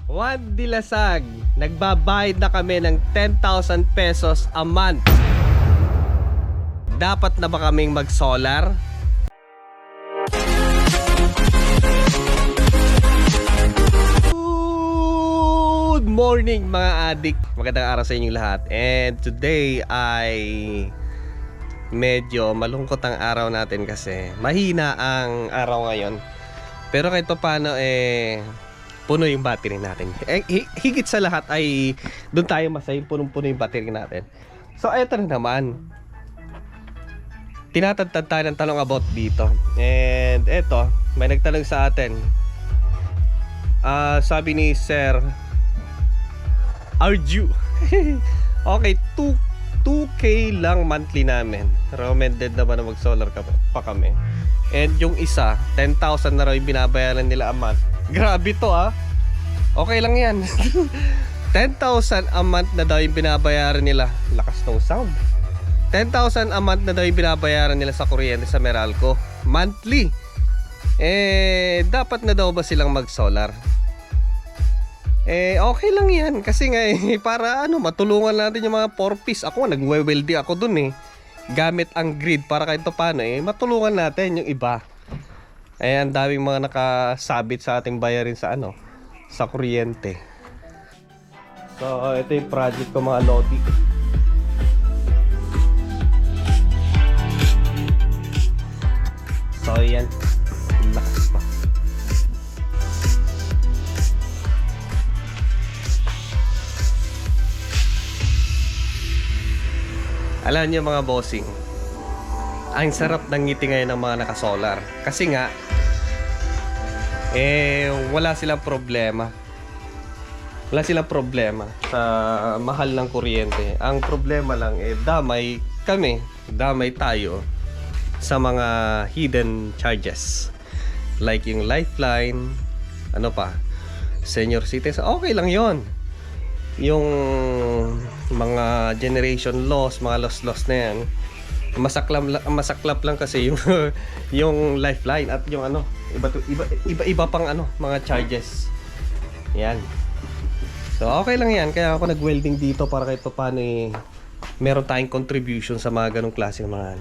Juan Dilasag, nagbabayad na kami ng 10,000 pesos a month. Dapat na ba kaming mag-solar? Good morning mga adik. Magandang araw sa inyong lahat. And today ay medyo malungkot ang araw natin kasi mahina ang araw ngayon. Pero kahit paano puno yung battery natin. Higit sa lahat ay doon tayo masaya, punong-puno yung battery natin. So eto na naman, tinatantad tayo ng talong about dito. And eto, may nagtanong sa atin. Sabi ni Sir Arju okay, 2K lang monthly namin. Recommended naman na mag-solar pa kami. And yung isa, 10,000 na raw yung binabayaran nila a month. Grabe to Okay lang yan. 10,000 a month na daw yung binabayaran nila. Lakas ng sound. 10,000 a month na daw yung binabayaran nila sa kuryente sa Meralco. Monthly. Dapat na daw ba silang mag-solar? Okay lang yan. Kasi nga para matulungan natin yung mga 4-piece. Ako, nagwe-welding ako dun gamit ang grid para kahit paano matulungan natin yung iba. Ang daming mga nakasabit sa ating bayarin sa sa kuryente. So ito yung project ko mga lodi. So yan, lakas pa. Alam niyo mga bossing, ang sarap ng ngiti ngayon ng mga naka-solar. Kasi nga wala silang problema. Wala silang problema sa mahal ng kuryente. Ang problema lang damay kami, damay tayo sa mga hidden charges. Like yung lifeline, senior citizen, okay lang yon. Yung mga generation loss, mga loss na yan, masaklap lang kasi yung lifeline at yung iba pang mga charges. Yan. So okay lang yan, kaya ako nag-welding dito para kahit paano meron tayong contribution sa mga ganong klase ng mga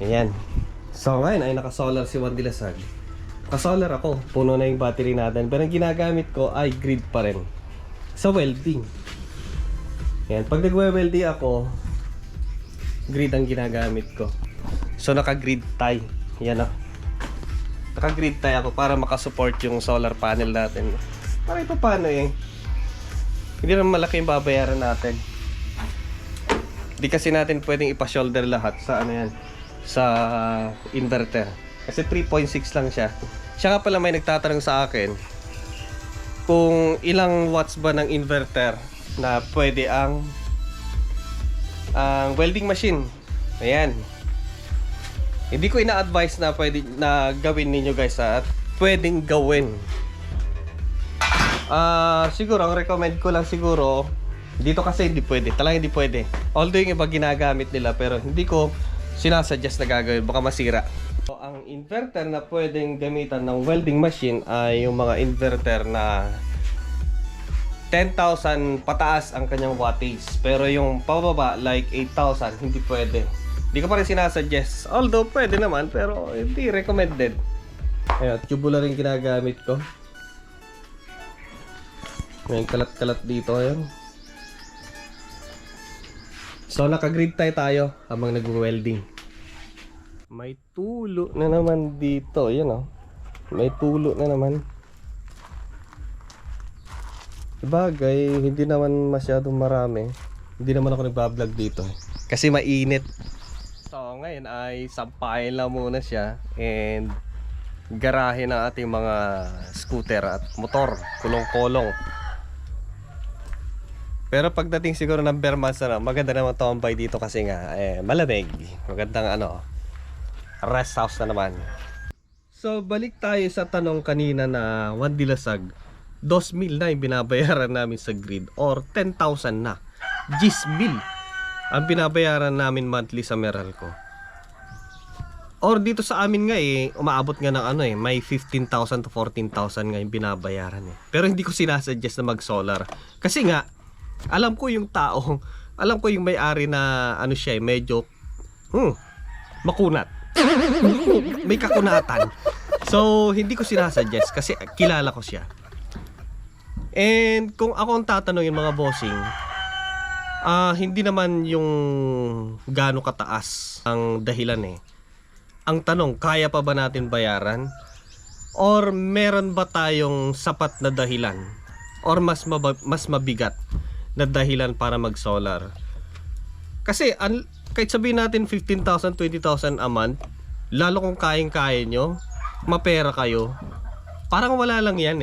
Ayan. So ngayon ay naka-solar si Juan Dilasag. Naka-solar ako, puno na yung battery natin, pero ang ginagamit ko ay grid pa rin sa welding. Yan, pag nagwe-welding ako, grid ang ginagamit ko. So naka-grid tie. Yan naka-grid tie ako para makasupport yung solar panel natin. Para ito paano hindi naman malaki yung babayaran natin. Hindi kasi natin pwedeng ipa-shoulder lahat sa sa inverter. Kasi 3.6 lang siya. Siya nga pala may nagtatanong sa akin kung ilang watts ba ng inverter na pwede ang welding machine. Ayan. Hindi ko ina-advise na pwede na gawin ninyo guys at pwedeng gawin. Siguro ang recommend ko lang siguro dito kasi hindi pwede. Talagang hindi pwede. Although yung iba ginagamit nila pero hindi ko sinasuggest na gagawin, baka masira. So, ang inverter na pwedeng gamitan ng welding machine ay yung mga inverter na 10,000 pataas ang kanyang wattage. Pero yung pababa like 8,000 hindi pwede. Hindi ko pa rin sinasuggest. Although pwede naman pero hindi recommended. Ayan, tubular yung ginagamit ko. May kalat-kalat dito ayan. So naka-grid tie tayo habang nag-welding. May tulo na naman dito, yan May tulo na naman. Sabagay, hindi naman masyadong marami. Hindi naman ako nagbablog dito kasi mainit. So ngayon ay sampahin lang muna siya and garahe ng ating mga scooter at motor, kulong-kulong. Pero pagdating siguro ng Bermas maganda naman tumambay dito kasi nga malamig. Magandang rest house na naman. So balik tayo sa tanong kanina na Juan Dilasag. 2,000 na yung binabayaran namin sa grid or 10,000 na. 10,000 ang binabayaran namin monthly sa Meralco. Or dito sa amin nga umaabot nga ng ano may 15,000 to 14,000 nga yung binabayaran Pero hindi ko sinasuggest na mag-solar. Kasi nga, alam ko yung tao, alam ko yung may-ari na ano siya medyo makunat. May kakunatan. So, hindi ko sinasuggest kasi kilala ko siya. And kung ako ang tatanungin mga bossing, hindi naman yung gaano kataas ang dahilan Ang tanong, kaya pa ba natin bayaran? Or meron ba tayong sapat na dahilan? Or mas mabigat na dahilan para mag-solar? Kasi kahit sabihin natin 15,000, 20,000 a month, lalo kung kayang-kaya nyo, mapera kayo, parang wala lang yan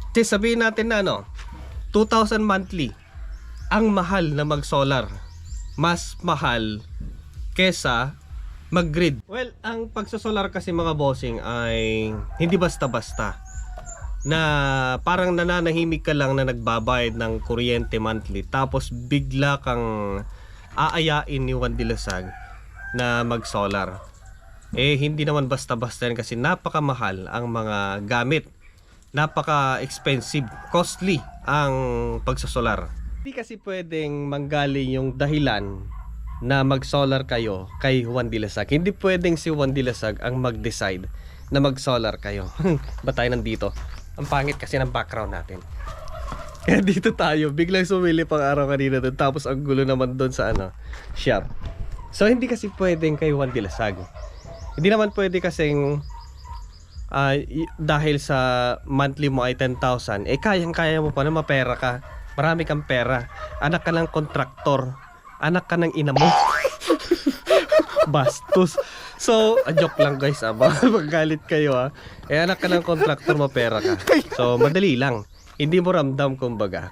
Kasi sabihin natin na 2,000 monthly, ang mahal na mag-solar. Mas mahal kesa mag-grid. Well, ang pagsosolar kasi mga bossing ay hindi basta-basta na parang nananahimik ka lang na nagbabayad ng kuryente monthly tapos bigla kang aayain ni Juan Dilasag na mag-solar. Hindi naman basta-basta yan kasi napakamahal ang mga gamit. Napaka-expensive, costly ang pagsosolar. Hindi kasi pwedeng manggaling yung dahilan na mag-solar kayo kay Juan Dilasag. Hindi pwedeng si Juan Dilasag ang mag-decide na mag-solar kayo. Ba't tayo nandito? Ang pangit kasi ng background natin. Kaya dito tayo, biglang sumilip ang araw kanina doon. Tapos ang gulo naman doon sa shop. So hindi kasi pwedeng kay Juan Dilasag. Hindi naman pwede kasing dahil sa monthly mo ay 10,000, kayang-kaya mo pa na mapera ka. Marami kang pera. Anak ka ng kontraktor. Anak ka ng ina mo. Bastos. So, joke lang guys magalit kayo anak ka ng kontraktor, mapera ka. So, madali lang. Hindi mo ramdam kumbaga.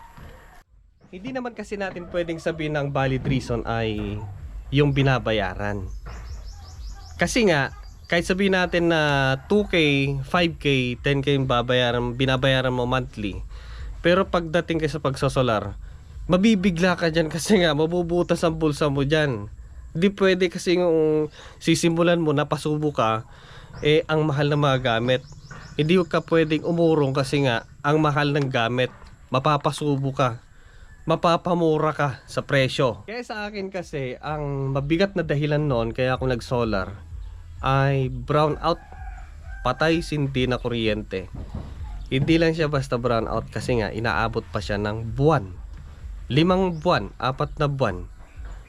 Hindi naman kasi natin pwedeng sabihin ng valid reason ay yung binabayaran. Kasi nga, kahit sabihin natin na 2K, 5K, 10K yung binabayaran mo monthly. Pero pagdating kayo sa pagsosolar, mabibigla ka dyan kasi nga mabubutas ang bulsa mo dyan. Hindi pwede kasi yung sisimulan mo, napasubo ka, ang mahal ng mga gamit. Hindi ka pwedeng umurong kasi nga ang mahal ng gamit, mapapasubo ka, mapapamura ka sa presyo. Kaya sa akin kasi, ang mabigat na dahilan noon kaya ako nag-solar ay brownout, patay sindi na kuryente. Hindi lang siya basta brownout kasi nga inaabot pa siya ng buwan. 5 buwan, 4 na buwan.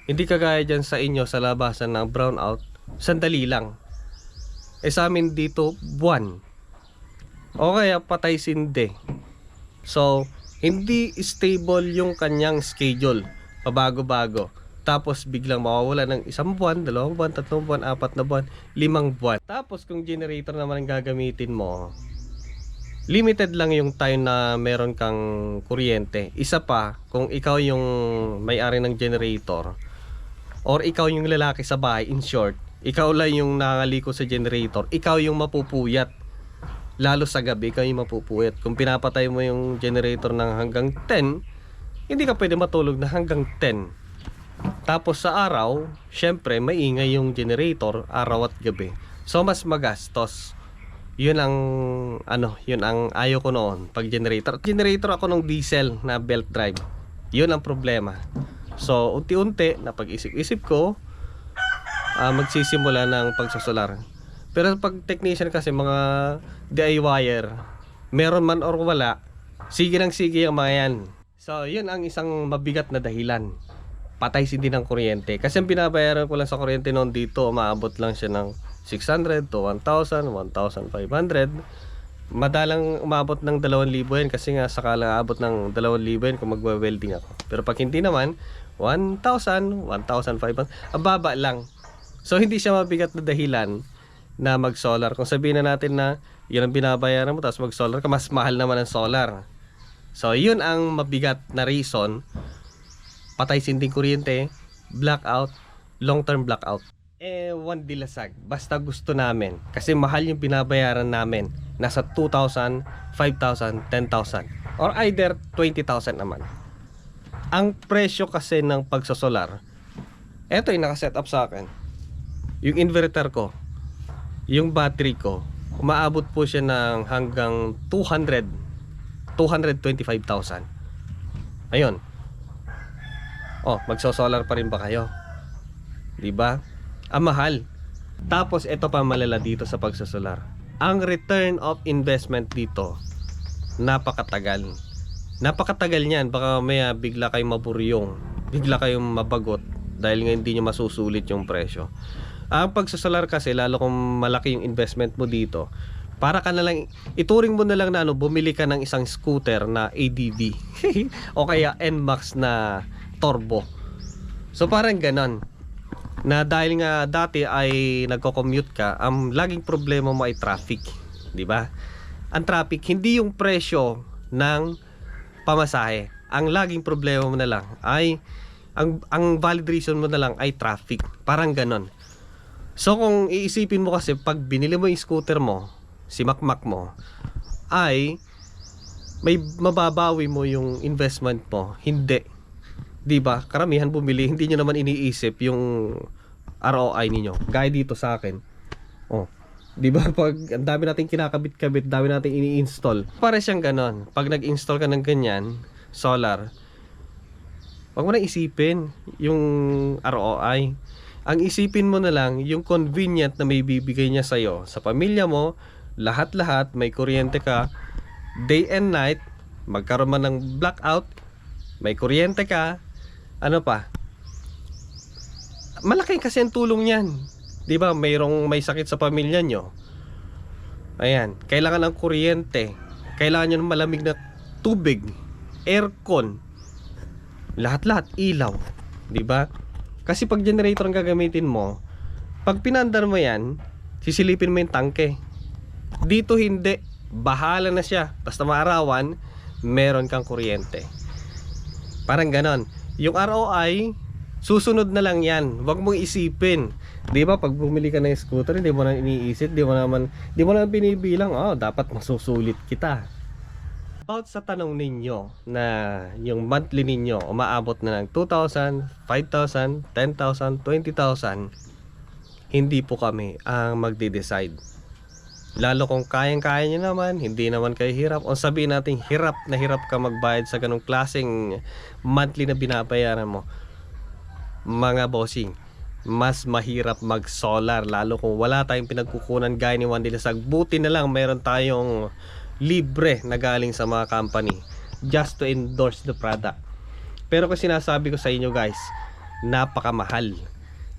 Hindi kagaya dyan sa inyo sa labasan ng brownout, sandali lang. Sa amin dito, buwan. O kaya patay sindi. So, hindi stable yung kanyang schedule. Pabago-bago. Tapos biglang mawawala ng 1 buwan, 2 buwan, 3 buwan, 4 na buwan, 5 buwan. Tapos kung generator naman ang gagamitin mo, limited lang yung time na meron kang kuryente. Isa pa, kung ikaw yung may-ari ng generator or ikaw yung lalaki sa bahay, in short, ikaw lang yung nangaliko sa generator, ikaw yung mapupuyat. Lalo sa gabi, ikaw yung mapupuyat. Kung pinapatay mo yung generator ng hanggang 10, hindi ka pwede matulog na hanggang 10. Tapos sa araw, syempre maingay yung generator araw at gabi. So mas magastos. Yun ang ayaw ko noon pag generator. Generator ako ng diesel na belt drive. Yun ang problema. So unti-unti na pag-isip-isip ko, magsisimula ng pagsosolar. Pero pag technician kasi mga DIYer, meron man or wala, sige ang mga yan. So yun ang isang mabigat na dahilan. Patay sindi ng kuryente. Kasi ang binabayaran ko lang sa kuryente noon dito, umaabot lang siya ng 600 to 1,000, 1,500. Madalang umabot ng 2,000 yan kasi nga sakala abot ng 2,000 yan kung magwe-welding ako. Pero pag hindi naman, 1,000, 1,500, ang baba lang. So hindi siya mabigat na dahilan na mag-solar. Kung sabihin na natin na yun ang binabayaran mo tapos mag-solar ka, mas mahal naman ang solar. So yun ang mabigat na reason. Patay sinding kuryente, blackout, long-term blackout. Juan Dilasag, basta gusto namin kasi mahal yung binabayaran namin, nasa 2,000, 5,000, 10,000 or either 20,000 naman. Ang presyo kasi ng pagsosolar, eto yung nakaset up sa akin, yung inverter ko yung battery ko, umaabot po siya ng hanggang 225,000. Ayun. Oh, magso-solar pa rin ba kayo? 'Di ba? Ang mahal. Tapos ito pa malala dito sa pagsosolar. Ang return of investment dito, napakatagal. Napakatagal niyan. Baka may bigla kayong maburyong, bigla kayong mabagot dahil nga hindi nyo masusulit yung presyo. Ang pagsosolar kasi, lalo kung malaki yung investment mo dito, para ka na lang, ituring mo na lang na bumili ka ng isang scooter na ADV o kaya NMAX na turbo. So parang ganon, na dahil nga dati ay nagko-commute ka, ang laging problema mo ay traffic, di ba? Ang traffic, hindi yung presyo ng pamasahe. Ang laging problema mo na lang ay ang valid reason mo na lang ay traffic. Parang ganon. So kung iisipin mo kasi, pag binili mo yung scooter mo, si Makmak mo, ay may mababawi mo yung investment mo. Hindi. 'Di ba? Karamihan bumili, hindi niyo naman iniisip yung ROI niyo. Gaya dito sa akin. Oh. 'Di ba, pag ang dami nating kinakabit-kabit, dami nating ini-install. Para siyang ganon. Pag nag-install ka ng ganyan, solar, wag mo na isipin yung ROI. Ang isipin mo na lang yung convenient na may bibigay niya sa'yo, sa pamilya mo, lahat-lahat, may kuryente ka, day and night, magkaroon man ng blackout, may kuryente ka, ano pa? Malaki kasi ang tulong niyan. 'Di ba? May sakit sa pamilya nyo. Ayan, kailangan ng kuryente, kailangan nyo ng malamig na tubig, aircon, lahat-lahat, ilaw, 'di ba? Kasi pag generator ang gagamitin mo, pag pinandar mo yan, sisilipin mo yung tangke. Dito hindi, bahala na siya. Basta maarawan, meron kang kuryente. Parang ganon. Yung ROI, susunod na lang yan. Huwag mong isipin. Di ba, pag bumili ka ng scooter, hindi mo na iniisip, di mo naman binibilang, oh, dapat masusulit kita. About sa tanong ninyo na yung monthly ninyo umaabot na ng 2,000, 5,000, 10,000, 20,000, hindi po kami ang magde-decide. Lalo kung kayang-kaya nyo naman, hindi naman kayo hirap, o sabihin natin hirap na hirap ka magbayad sa ganong klaseng monthly na binabayaran mo, mga bossing, mas mahirap mag-solar, lalo kung wala tayong pinagkukunan gaya ni Juan Dilasag. Buti na lang meron tayong libre na galing sa mga company just to endorse the product. Pero kung sinasabi ko sa inyo guys, napakamahal.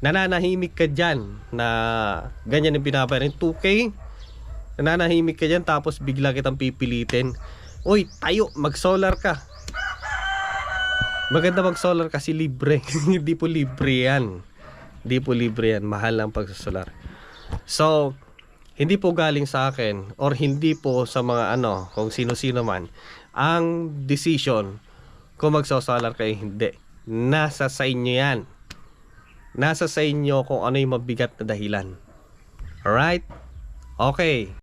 Nananahimik ka dyan na ganyan yung binabayaran, 2K, nananahimik ka dyan, tapos bigla kitang pipilitin, uy tayo mag-solar ka. Maganda mag-solar kasi libre. Hindi po libre yan. Hindi po libre yan. Mahal ang pagsasolar. So hindi po galing sa akin, or hindi po sa mga kung sino-sino man, ang decision kung magsosolar kayo hindi. Nasa sa inyo yan. Nasa sa inyo kung ano yung mabigat na dahilan. Alright? Okay.